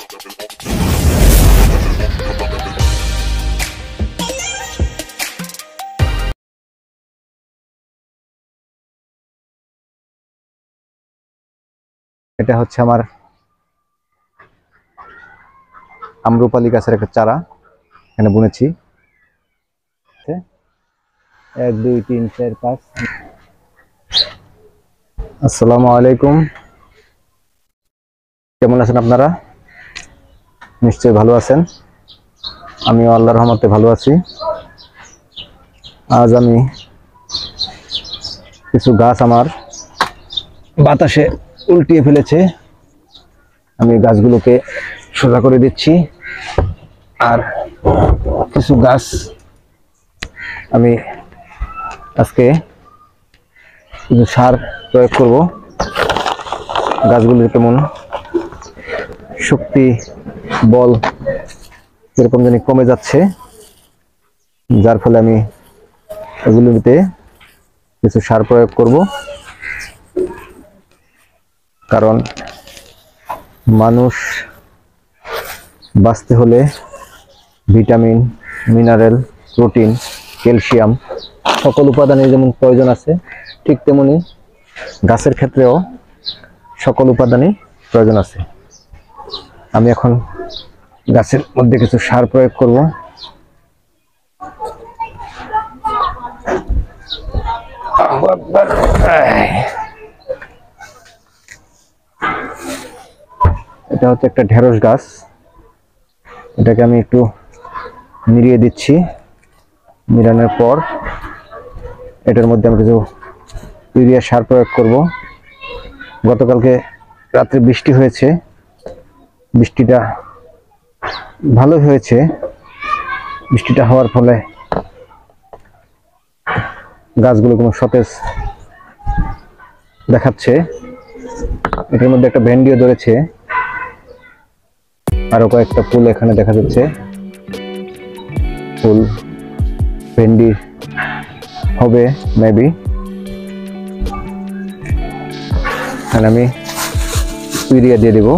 এটা হচ্ছে আমার আম্রপালি গাছের একটা চারা, এখানে বুনেছি। 1 2 3 4 5। আসসালামু আলাইকুম, কেমন আছেন আপনারা? নিশ্চয়ই ভালো আছেন, আমিও আল্লাহর রহমতে ভালো আছি। আজ আমি কিছু গাছ আমার বাতাসে উল্টিয়ে ফেলেছে, আমি গাছগুলোকে সোজা করে দিচ্ছি। আর কিছু গাছ আমি আজকে কিছু সার প্রয়োগ করব। গাছগুলির কেমন শক্তি বল এরকম জানি কমে যাচ্ছে, যার ফলে আমি এগুলিতে কিছু সার প্রয়োগ করব। কারণ মানুষ বাঁচতে হলে ভিটামিন, মিনারেল, প্রোটিন, ক্যালসিয়াম সকল উপাদানের যেমন প্রয়োজন আছে, ঠিক তেমনি গাছের ক্ষেত্রেও সকল উপাদানই প্রয়োজন আছে। আমি এখন গাছের মধ্যে কিছু সার প্রয়োগ করব। এটা হচ্ছে একটা ঢেঁড়স গাছ, এটাকে আমি একটু নিড়িয়ে দিচ্ছি। নিড়ানোর পর এটার মধ্যে আমি কিছু ইউরিয়া সার প্রয়োগ করব। গতকালকে রাত্রে বৃষ্টি হয়েছে, বৃষ্টিটা ভালোই হয়েছে। বৃষ্টিটা হওয়ার ফলে গাছগুলো কোনো সতেজ দেখাচ্ছে। এটার মধ্যে একটা ভেন্ডিও ধরেছে, আরো কয়েকটা ফুল এখানে দেখা যাচ্ছে। ফুল ভেন্ডি হবে মেবি। আর আমি ইউরিয়া দিয়ে দেব।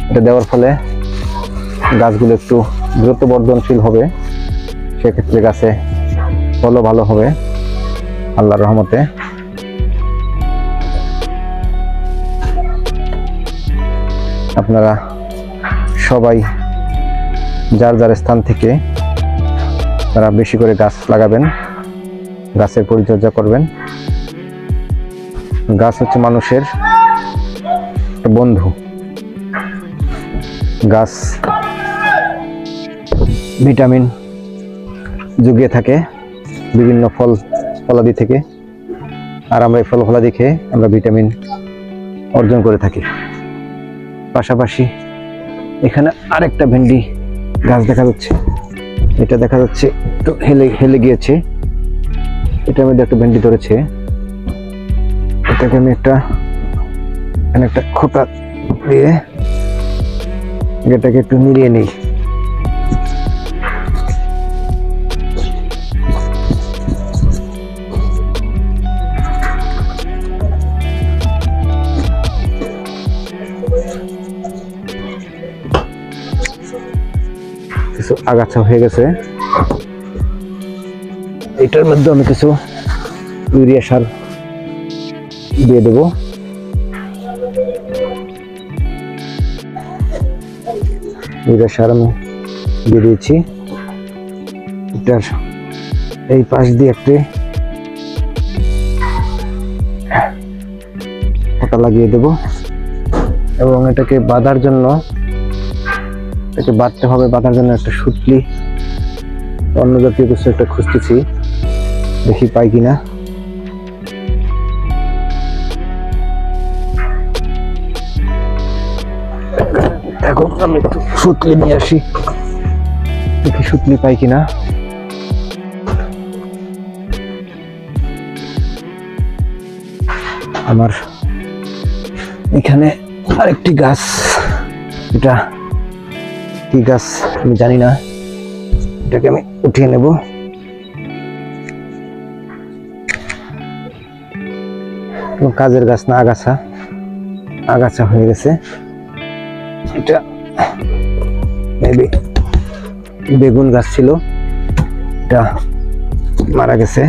এটা দেওয়ার ফলে গাছগুলো একটু দ্রুত বর্ধনশীল হবে, সেক্ষেত্রে গাছে ফলও ভালো হবে আল্লাহর রহমতে। আপনারা সবাই যার যার স্থান থেকে তারা বেশি করে গাছ লাগাবেন, গাছের পরিচর্যা করবেন। গাছ হচ্ছে মানুষের বন্ধু। গাছ ভিটামিন জুগিয়ে থাকে বিভিন্ন ফল ফলাদি থেকে, আর আমরা এই ফল ফলাদি খেয়ে আমরা ভিটামিন অর্জন করে থাকি। পাশাপাশি এখানে আরেকটা ভেন্ডি গাছ দেখা যাচ্ছে, এটা দেখা যাচ্ছে একটু হেলে গিয়েছে। এটার মধ্যে একটা ভেন্ডি ধরেছে, এটাকে আমি এখানে একটা খোঁটা দিয়ে এটাকে একটু নিড়িয়ে নিই। কিছু আগাছা হয়ে গেছে, এটার মধ্যে আমি কিছু ইউরিয়া সার দিয়ে দেব। ইউরিয়া সার আমি দিয়ে দিয়েছি। এটার এই পাশ দিয়ে একটি ফোঁটা লাগিয়ে দেব এবং এটাকে বাঁধার জন্য বাঁধতে হবে। বাঁধার জন্য একটা সুতলি অন্য জাতীয় কিছু একটা খুঁজতেছি, দেখি পাই কিনা। এখন আমি একটু সুতলি নিয়ে আসি, দেখি সুতলি পাই কিনা। আমার এখানে আরেকটি গাছ, এটা কি গাছ আমি জানি না, এটাকে আমি উঠিয়ে নেব। কাজের গাছ না, আগাছা আগাছা হয়ে গেছে। এটা মেবি বেগুন গাছ ছিল, এটা মারা গেছে।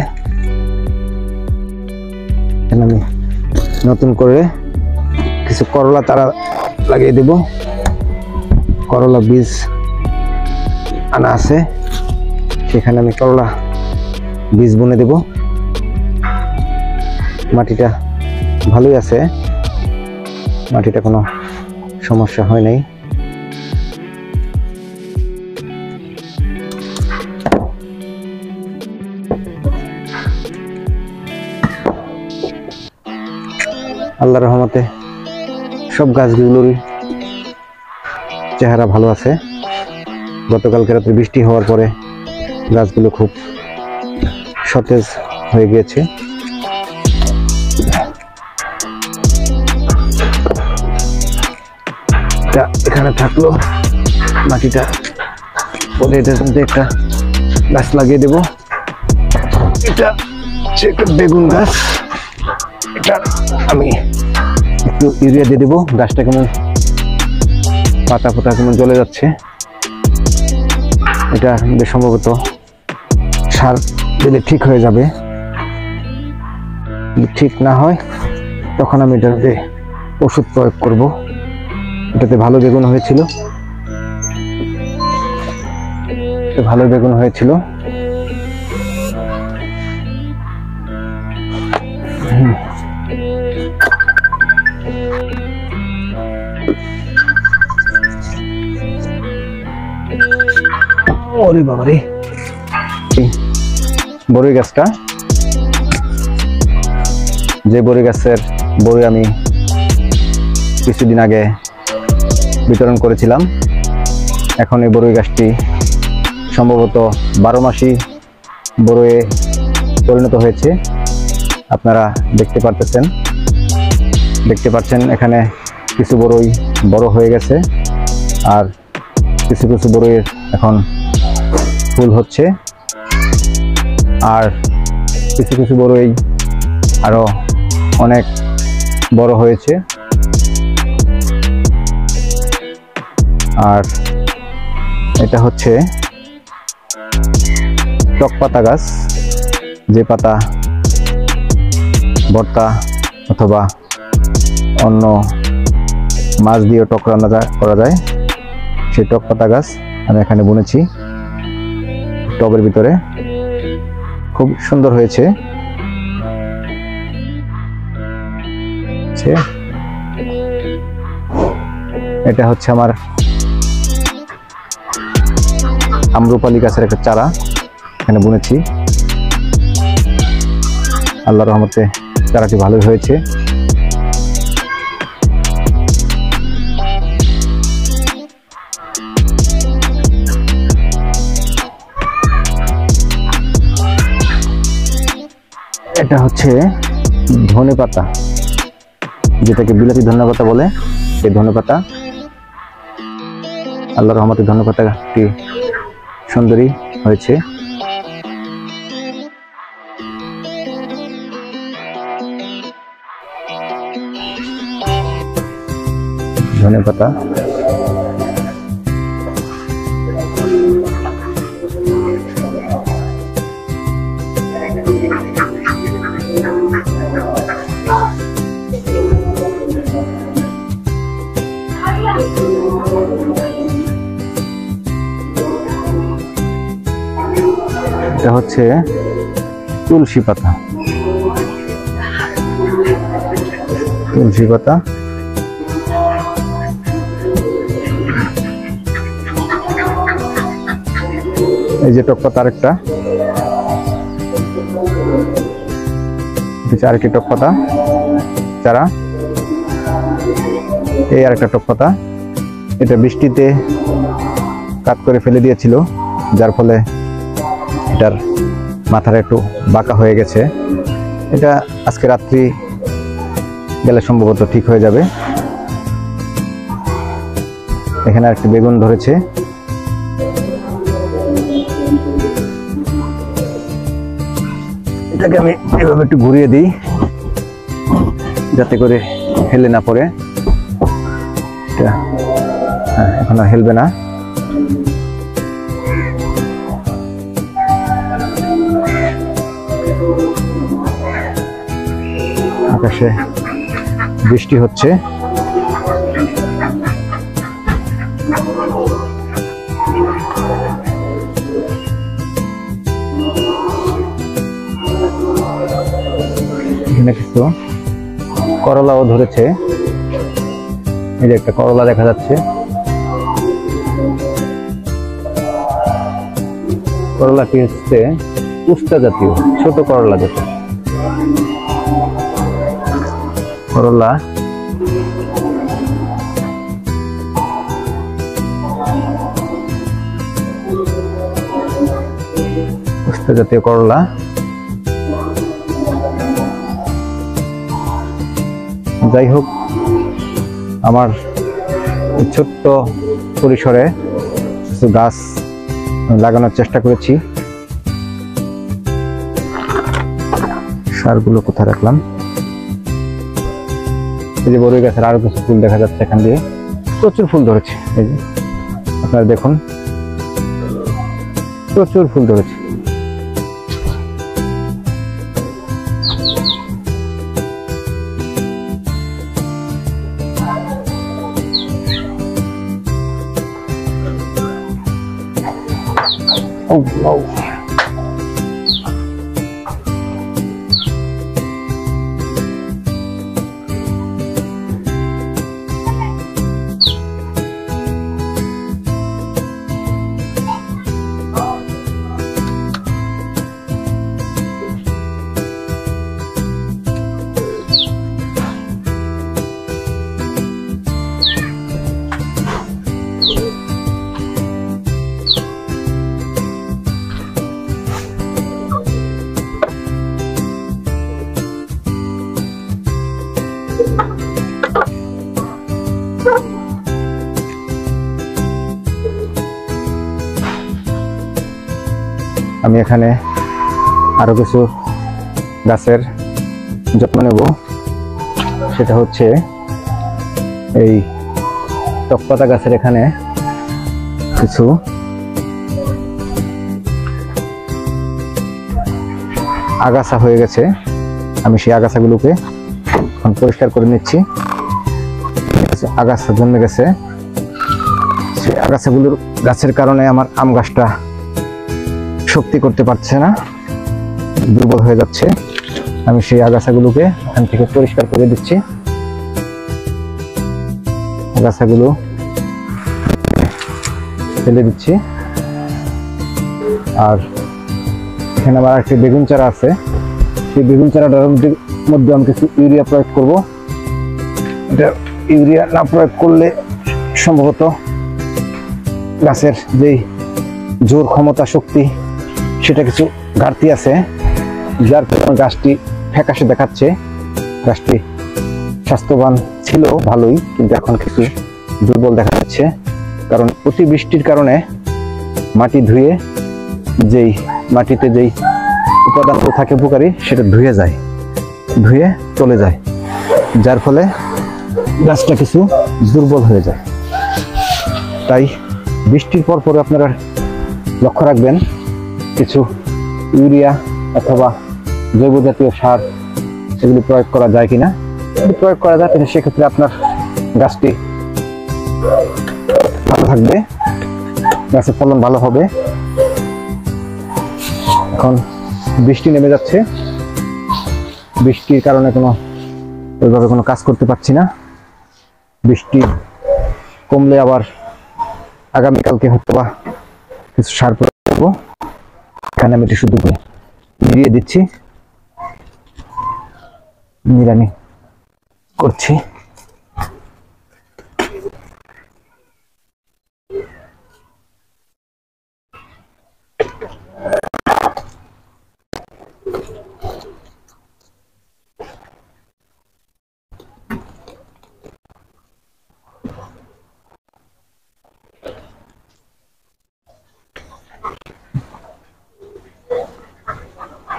আমি নতুন করে কিছু করলা চারা লাগিয়ে দেব। করলা বীজ আনা আছে, সেখানে আমি করলা বীজ বুনে দেব। মাটিটা ভালোই আছে, মাটিটা কোনো সমস্যা হয় নাই। আল্লাহর রহমতে সব গাছগুলোরই চেহারা ভালো আছে। গতকালকে রাতে বৃষ্টি হওয়ার পরে গাছগুলো খুব সতেজ হয়ে গিয়েছে। এখানে থাকলো মাটিটা পরে এটার মধ্যে একটা গাছ লাগিয়ে দেব। এটা হচ্ছে একটা বেগুন গাছ, এটা আমি একটু ইউরিয়া দিয়ে দেবো। গাছটা কেমন পাতা পাতা কেমন জ্বলে যাচ্ছে, এটা সম্ভবত সার দিলে ঠিক হয়ে যাবে। ঠিক না হয় তখন আমি এটাতে ওষুধ প্রয়োগ করব। এটাতে ভালো বেগুন হয়েছিল, ভালো বেগুন হয়েছিল। ওরে বাবারে, বড়ই গাছটা, যে বড়ই গাছের বড়ই আমি কিছুদিন আগে বিতরণ করেছিলাম, এখন এই বড়ই গাছটি সম্ভবত 12 মাসই বড়ইয়ে পরিণত হয়েছে। আপনারা দেখতে পাচ্ছেন এখানে কিছু বড়ই বড় হয়ে গেছে, আর কিছু কিছু বড়ইয়ের এখন ফুল হচ্ছে, আর কিছু কিছু বড়ই আরো অনেক বড় হয়েছে। আর এটা হচ্ছে টক পাতা গাছ, যে পাতা ভর্তা অথবা অন্য মাছ দিয়েও টক রান্না করা যায়, সেই টক পাতা গাছ আমি এখানে বুনেছি টবের ভিতরে। খুব সুন্দর হয়েছে। এটা হচ্ছে আমার আম্রপালি গাছের একটা চারা এখানে বুনেছি। আল্লাহর রহমতে চারাটি ভালোই হয়েছে। এটা হচ্ছে ধনেপাতা, যেটাকে বিলাতি ধনেপাতা বলে, এই ধনেপাতা। আল্লাহর রহমতে ধনেপাতাটি সুন্দরী হয়েছে। ধনেপাতা এটা হচ্ছে তুলসী পাতা, তুলসী পাতা। এই যে টক পাতা আরেকটা, আরেকটি টক পাতা চারা, এই আরেকটা টক পাতা। এটা বৃষ্টিতে কাট করে ফেলে দিয়েছিল, যার ফলে এটার মাথাটা একটু বাঁকা হয়ে গেছে। এটা আজকে রাত্রি গেলে সম্ভবত ঠিক হয়ে যাবে। এখানে আরেকটি বেগুন ধরেছে। এটাকে আমি এভাবে একটু ঘুরিয়ে দিই। যাতে করে হেলে না পড়ে। এখন আর হেলবে না। আকাশে বৃষ্টি হচ্ছে। এখানে কিছু করলাও ধরেছে, এই যে একটা করলা দেখা যাচ্ছে। করলাটি হচ্ছে উস্তা জাতীয় ছোট করলা, যেটা করলা উস্তা জাতীয় করলা। যাই হোক, আমার ছোট্ট পরিসরে কিছু গাছ লাগানোর চেষ্টা করেছি। সারগুলো কোথায় রাখলাম? এই যে বড়ই গাছের আরো কিছু ফুল দেখা যাচ্ছে, এখান দিয়ে প্রচুর ফুল ধরেছে। এই যে আপনারা দেখুন, প্রচুর ফুল ধরেছে। আমি এখানে আরো কিছু গাছের যত্ন নেব। সেটা হচ্ছে এই টকপাতা গাছের এখানে কিছু আগাছা হয়ে গেছে। আমি সেই আগাছাগুলোকে এখন পরিষ্কার করে নিচ্ছি। আগাছা জন্মে গেছে, সেই আগাছাগুলোর গাছের কারণে আমার আম গাছটা শক্তি করতে পারছে না, দুর্বল হয়ে যাচ্ছে। আমি সেই আগাছাগুলোকে এখান থেকে পরিষ্কার করে দিচ্ছি। আগাছাগুলো ফেলে দিচ্ছি। আর এখানে আমার একটি বেগুন চারা আছে, সেই বেগুন চারাটার মধ্যে আমি কিছু ইউরিয়া প্রয়োগ করব। এটা ইউরিয়া না প্রয়োগ করলে সম্ভবত গাছের যেই জোর ক্ষমতা শক্তি সেটা কিছু ঘাটতি আছে, যার কারণে গাছটি ফ্যাকাশে দেখাচ্ছে। গাছটি স্বাস্থ্যবান ছিল ভালোই, কিন্তু এখন কিছু দুর্বল দেখা যাচ্ছে। কারণ অতিবৃষ্টির কারণে মাটি ধুয়ে যেই মাটিতে যেই উপাদানগুলো থাকে উপকারী, সেটা ধুয়ে চলে যায়, যার ফলে গাছটা কিছু দুর্বল হয়ে যায়। তাই বৃষ্টির পর আপনারা লক্ষ্য রাখবেন কিছু ইউরিয়া অথবা জৈব জাতীয় সার এগুলি প্রয়োগ করা যায় কিনা। যদি প্রয়োগ করা যায় তাহলে সেক্ষেত্রে আপনার গাছটি ভালো থাকবে, গাছের ফলন ভালো হবে। এখন বৃষ্টি নেমে যাচ্ছে, বৃষ্টির কারণে ওইভাবে কোনো কাজ করতে পারছি না। বৃষ্টি কমলে আবার আগামীকালকে হয়তো বা কিছু সার প্রয়োগ করবো। এখানে আমি শুধু দিয়ে দিচ্ছি, নিড়ানি করছি।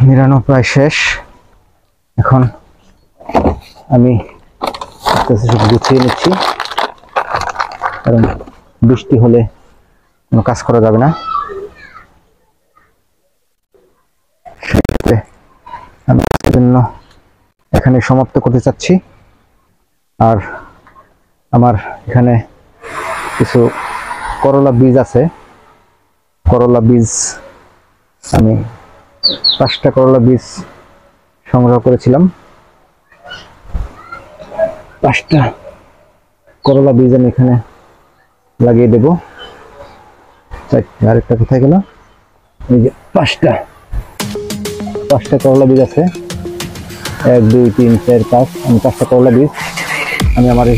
নিড়ানো প্রায় শেষ। এখন আমি আস্তে আস্তে সব গুছিয়ে নিচ্ছি, কারণ বৃষ্টি হলে কোনো কাজ করা যাবে না। আমি জন্য এখানে সমাপ্ত করতে চাচ্ছি। আর আমার এখানে কিছু করলা বীজ আছে, করলা বীজ আমি 5টা করলা বীজ সংগ্রহ করেছিলাম। 5টা করলা বীজ আমি এখানে লাগিয়ে দেব। আরেকটা কোথায় গেল? এই যে 5টা করলা বীজ আছে, 1 2 3 4 5। আমি 5টা করলা বীজ আমি আমার এই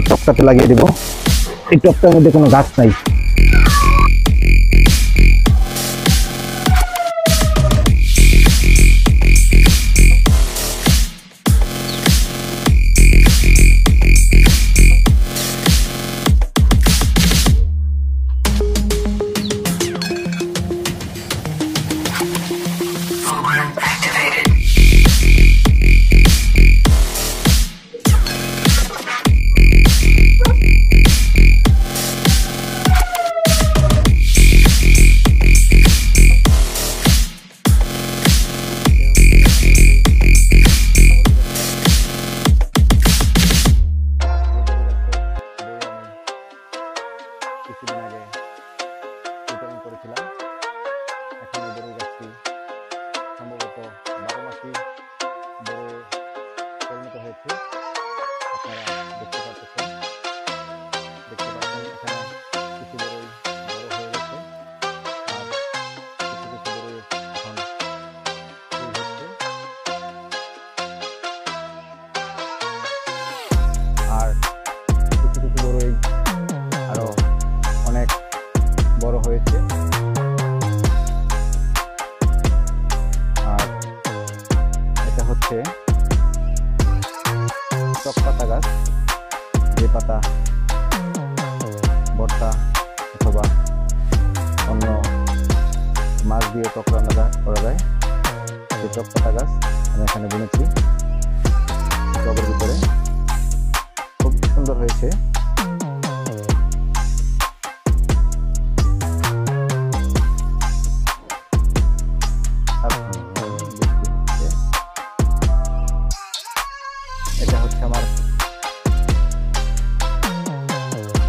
টবটাতে লাগিয়ে দেব। এই টবটার মধ্যে কোনো গাছ নাই। কিছুদিন আগে বিতরণ করেছিলাম। এখন এই বড়ই গাছটি সম্ভবত 12 মাসই বড় পরিণত হয়েছে। আপনারা দেখতে পাচ্ছেন এখানে কিছু বড়ই বড় হয়ে গেছে, আর কিছু কিছু বড়ই এখন ফুল হচ্ছে। আর কিছু কিছু বড়ই আরো অনেক বড় হয়েছে। আর এটা হচ্ছে চকপাতা গাছ, যে পাতা ভর্তা অথবা অন্য মাছ দিয়ে টক রান্না করা যায়, সেই চকপাতা গাছ আমি এখানে বুনেছি টবের ভিতরে। খুব সুন্দর হয়েছে। এটা হচ্ছে আমার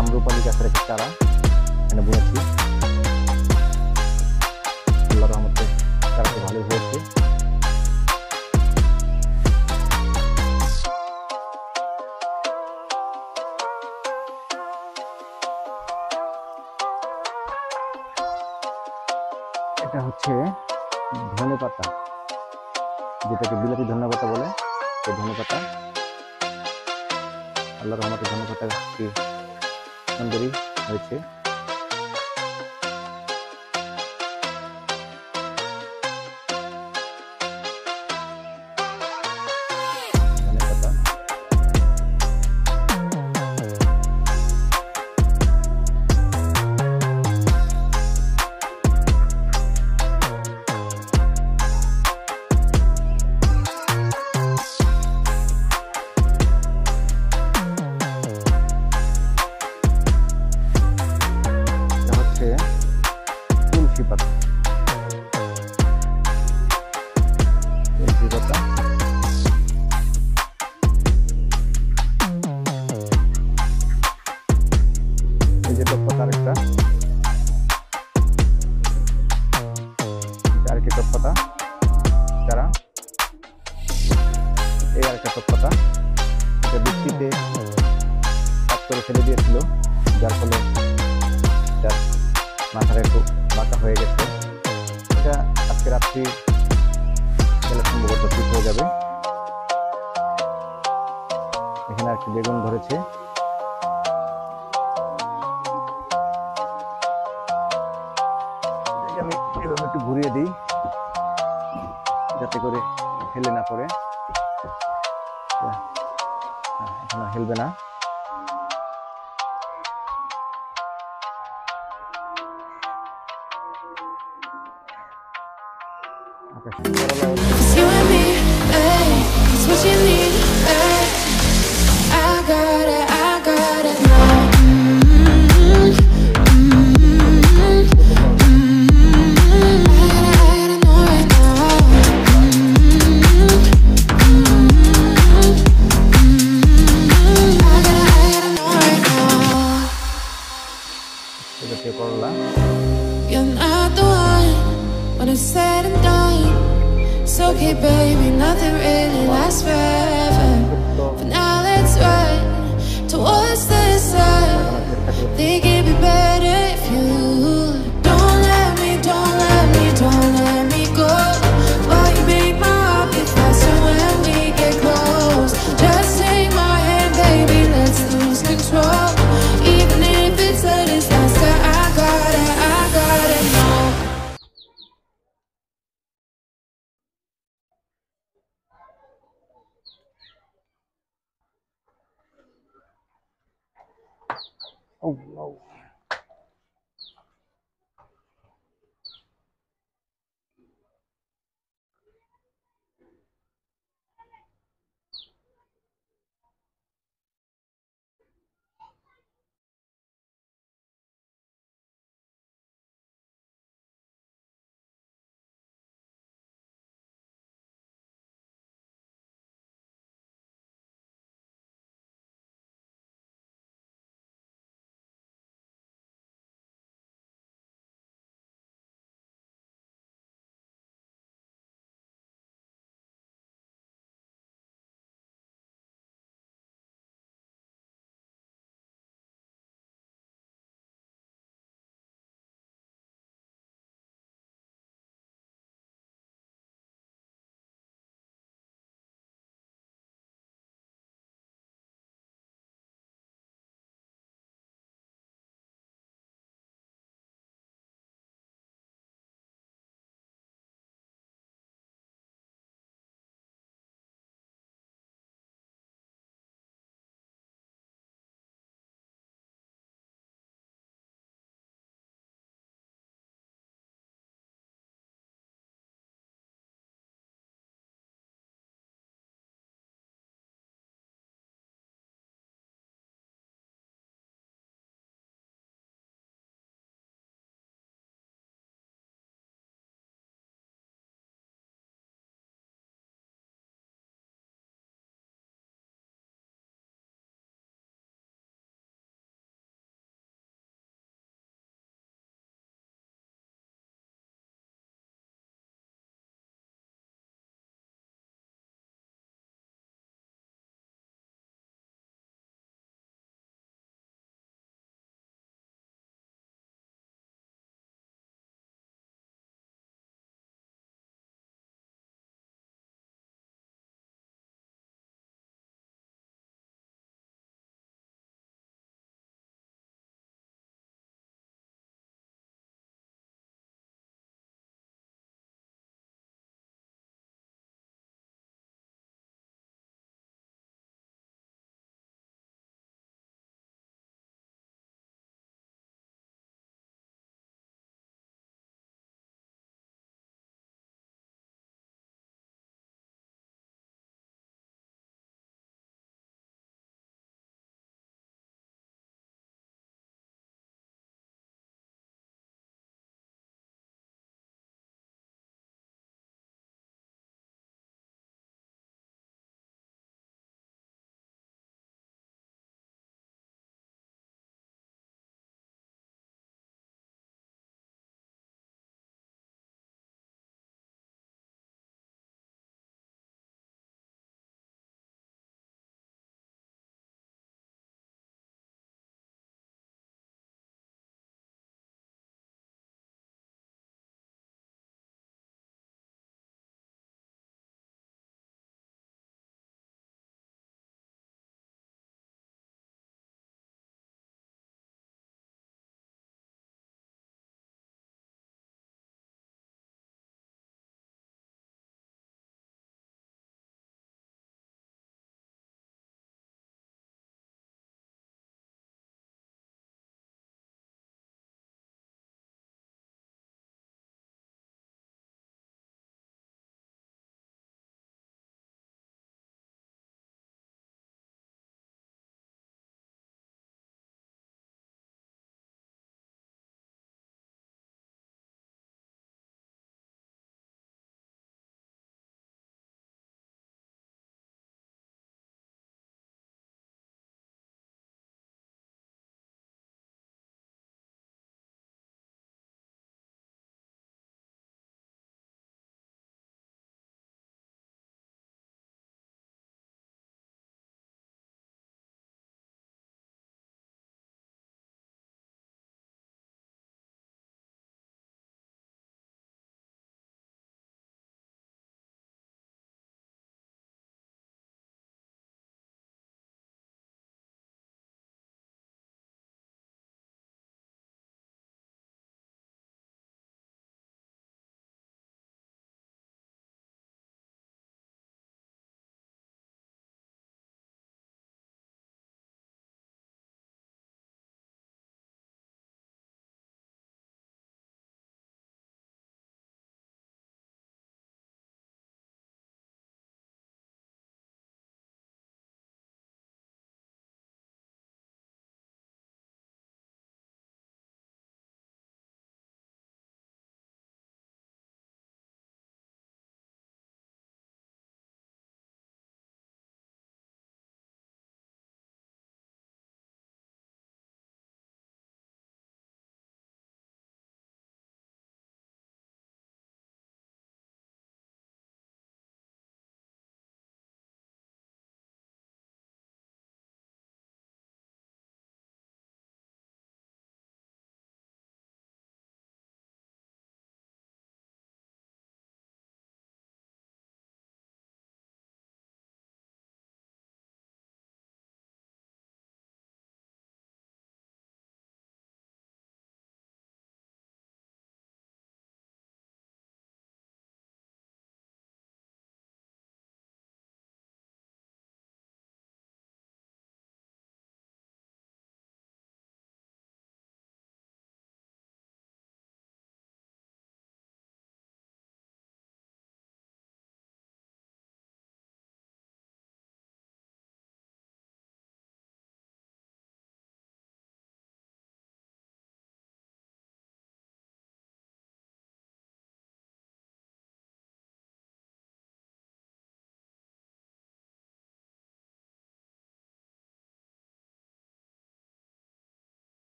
আম্রপালি গাছের একটা চারা এখানে বুনেছি। আল্লাহর রহমতে চারাটি ভালোই হয়েছে। এটা হচ্ছে ধনেপাতা, যেটাকে বিলাতি ধনেপাতা বলে। এই ধনেপাতা, আল্লাহর রহমতে ধনেপাতা গাছটি সুন্দরই হয়েছে। ধনেপাতা তুলসী পাতা, তুলসী পাতা। এই যে টপ পাতা আরেকটা, আরেকটি টপ পাতা চারা। এই আরেকটা টপ পাতা, এটা বৃষ্টিতে কাট করে ফেলে দিয়েছিল, যার ফলে এটার মাথাটা একটু বাঁকা হয়ে গেছে। এটা আজকে রাত্রি গেলে সম্ভবত ঠিক হয়ে যাবে। এখানে একটি বেগুন ধরেছে। আমি এভাবে একটু ঘুরিয়ে দিই যাতে করে হেলে না পড়ে। এখন হেলবে না। It's you and me, hey, it's what you need. Think it'd be better if you don't let me, don't let me, don't let me go. But you make my heart beat faster when we get close. Just take my hand, baby, let's lose control. Even if it's a disaster, I gotta know. Oh no.